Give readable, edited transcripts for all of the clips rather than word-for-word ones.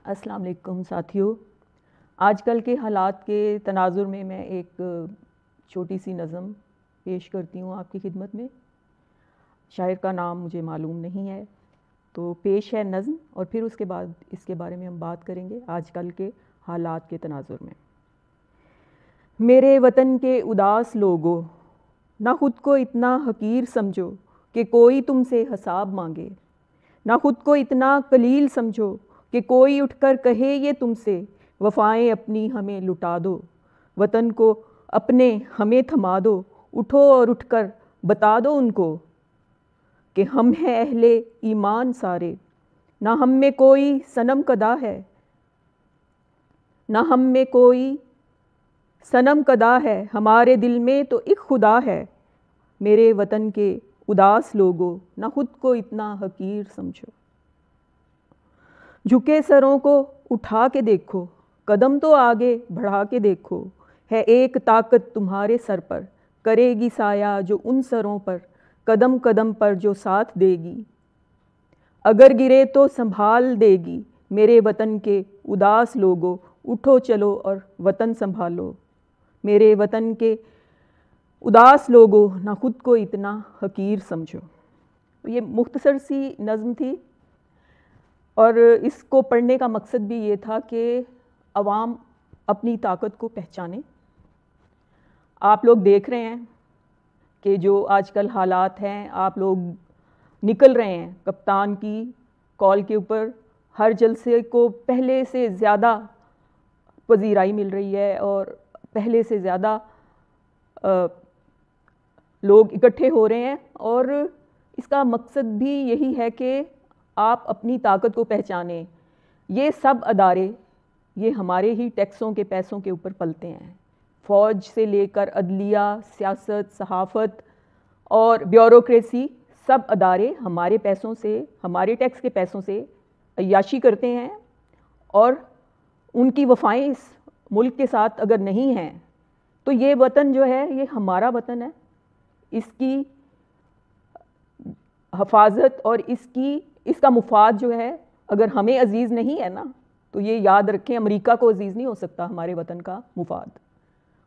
السلام علیکم ساتھیوں، آج کل کے حالات کے تناظر میں میں ایک چھوٹی سی نظم پیش کرتی ہوں آپ کی خدمت میں۔ شاعر کا نام مجھے معلوم نہیں ہے، تو پیش ہے نظم اور پھر اس کے بعد اس کے بارے میں ہم بات کریں گے آج کل کے حالات کے تناظر میں۔ میرے وطن کے اداس لوگوں، نہ خود کو اتنا حقیر سمجھو کہ کوئی تم سے حساب مانگے، نہ خود کو اتنا قلیل سمجھو کہ کوئی اٹھ کر کہے یہ تم سے وفائیں اپنی ہمیں لٹا دو۔ وطن کو اپنے ہمیں تھما دو، اٹھو اور اٹھ کر بتا دو ان کو کہ ہم ہیں اہل ایمان سارے، نہ ہم میں کوئی صنم کدا ہے، نہ ہم میں کوئی صنم کدا ہے، ہمارے دل میں تو ایک خدا ہے۔ میرے وطن کے اداس لوگوں، نہ خود کو اتنا حقیر سمجھو۔ جھکے سروں کو اٹھا کے دیکھو، قدم تو آگے بڑھا کے دیکھو، ہے ایک طاقت تمہارے سر پر، کرے گی سایہ جو ان سروں پر، قدم قدم پر جو ساتھ دے گی، اگر گرے تو سنبھال دے گی۔ میرے وطن کے اداس لوگوں، اٹھو چلو اور وطن سنبھالو۔ میرے وطن کے اداس لوگوں، نہ خود کو اتنا حقیر سمجھو۔ یہ مختصر سی نظم تھی اور اس کو پڑھنے کا مقصد بھی یہ تھا کہ عوام اپنی طاقت کو پہچانیں۔ آپ لوگ دیکھ رہے ہیں کہ جو آج کل حالات ہیں، آپ لوگ نکل رہے ہیں کپتان کی کال کے اوپر، ہر جلسے کو پہلے سے زیادہ پذیرائی مل رہی ہے اور پہلے سے زیادہ لوگ اکٹھے ہو رہے ہیں، اور اس کا مقصد بھی یہی ہے کہ آپ اپنی طاقت کو پہچانیں۔ یہ سب ادارے یہ ہمارے ہی ٹیکسوں کے پیسوں کے اوپر پلتے ہیں، فوج سے لے کر عدلیہ، سیاست، صحافت اور بیوروکریسی، سب ادارے ہمارے پیسوں سے، ہمارے ٹیکس کے پیسوں سے عیاشی کرتے ہیں، اور ان کی وفائیں اس ملک کے ساتھ اگر نہیں ہیں تو یہ وطن جو ہے یہ ہمارا وطن ہے۔ اس کی حفاظت اور اس کا مفاد جو ہے اگر ہمیں عزیز نہیں ہے نا، تو یہ یاد رکھیں امریکہ کو عزیز نہیں ہو سکتا ہمارے وطن کا مفاد،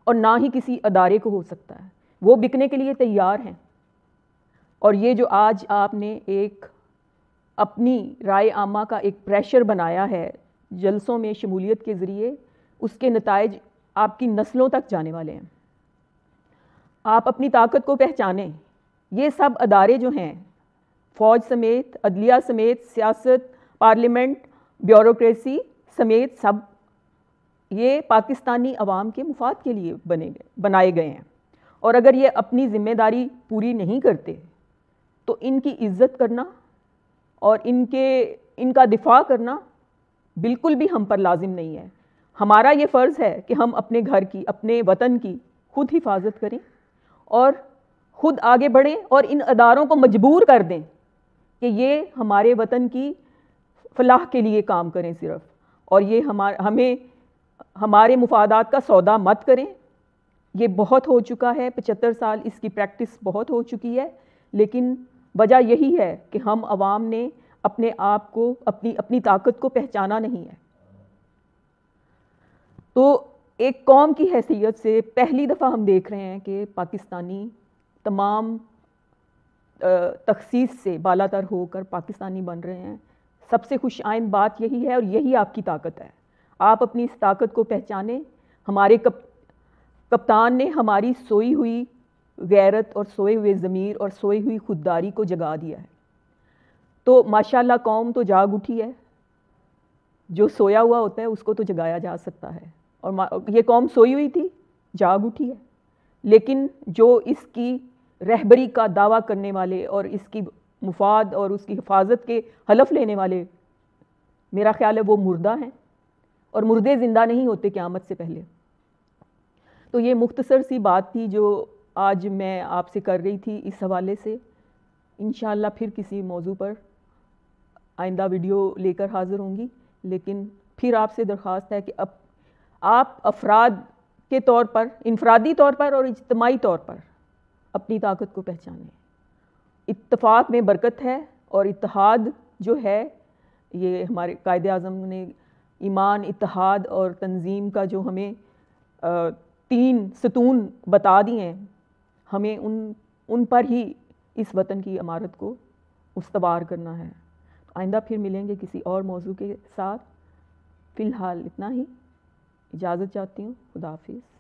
اور نہ ہی کسی ادارے کو ہو سکتا ہے۔ وہ بکنے کے لیے تیار ہیں، اور یہ جو آج آپ نے ایک اپنی رائے عامہ کا ایک پریشر بنایا ہے جلسوں میں شمولیت کے ذریعے، اس کے نتائج آپ کی نسلوں تک جانے والے ہیں۔ آپ اپنی طاقت کو پہچانیں۔ یہ سب ادارے جو ہیں، فوج سمیت، عدلیہ سمیت، سیاست، پارلیمنٹ، بیوروکریسی سمیت، سب یہ پاکستانی عوام کے مفاد کے لیے بنائے گئے ہیں، اور اگر یہ اپنی ذمہ داری پوری نہیں کرتے تو ان کی عزت کرنا اور ان کا دفاع کرنا بالکل بھی ہم پر لازم نہیں ہے۔ ہمارا یہ فرض ہے کہ ہم اپنے گھر کی، اپنے وطن کی خود حفاظت کریں اور خود آگے بڑھیں، اور ان اداروں کو مجبور کر دیں کہ یہ ہمارے وطن کی فلاح کے لیے کام کریں صرف، اور یہ ہمیں ہمارے مفادات کا سودا مت کریں۔ یہ بہت ہو چکا ہے، 75 سال اس کی پریکٹس بہت ہو چکی ہے، لیکن وجہ یہی ہے کہ ہم عوام نے اپنے آپ کو، اپنی طاقت کو پہچانا نہیں ہے۔ تو ایک قوم کی حیثیت سے پہلی دفعہ ہم دیکھ رہے ہیں کہ پاکستانی تمام تخصیص سے بالاتر ہو کر پاکستانی بن رہے ہیں۔ سب سے خوش آئند بات یہی ہے، اور یہی آپ کی طاقت ہے۔ آپ اپنی اس طاقت کو پہچانیں۔ ہمارے کپتان نے ہماری سوئی ہوئی غیرت اور سوئے ہوئے ضمیر اور سوئی ہوئی خودداری کو جگا دیا ہے۔ تو ماشاءاللہ قوم تو جاگ اٹھی ہے۔ جو سویا ہوا ہوتا ہے اس کو تو جگایا جا سکتا ہے، اور یہ قوم سوئی ہوئی تھی، جاگ اٹھی ہے، لیکن جو اس کی رہبری کا دعویٰ کرنے والے اور اس کی مفاد اور اس کی حفاظت کے حلف لینے والے، میرا خیال ہے وہ مردہ ہیں، اور مردے زندہ نہیں ہوتے قیامت سے پہلے۔ تو یہ مختصر سی بات تھی جو آج میں آپ سے کر رہی تھی اس حوالے سے۔ انشاءاللہ پھر کسی موضوع پر آئندہ ویڈیو لے کر حاضر ہوں گی، لیکن پھر آپ سے درخواست ہے کہ آپ افراد کے طور پر، انفرادی طور پر اور اجتماعی طور پر اپنی طاقت کو پہچانیں۔ اتفاق میں برکت ہے، اور اتحاد جو ہے یہ ہمارے قائد اعظم نے ایمان، اتحاد اور تنظیم کا جو ہمیں 3 ستون بتا دیے ہیں، ہمیں ان پر ہی اس وطن کی عمارت کو استوار کرنا ہے۔ آئندہ پھر ملیں گے کسی اور موضوع کے ساتھ، فی الحال اتنا ہی، اجازت چاہتی ہوں، خدا حافظ۔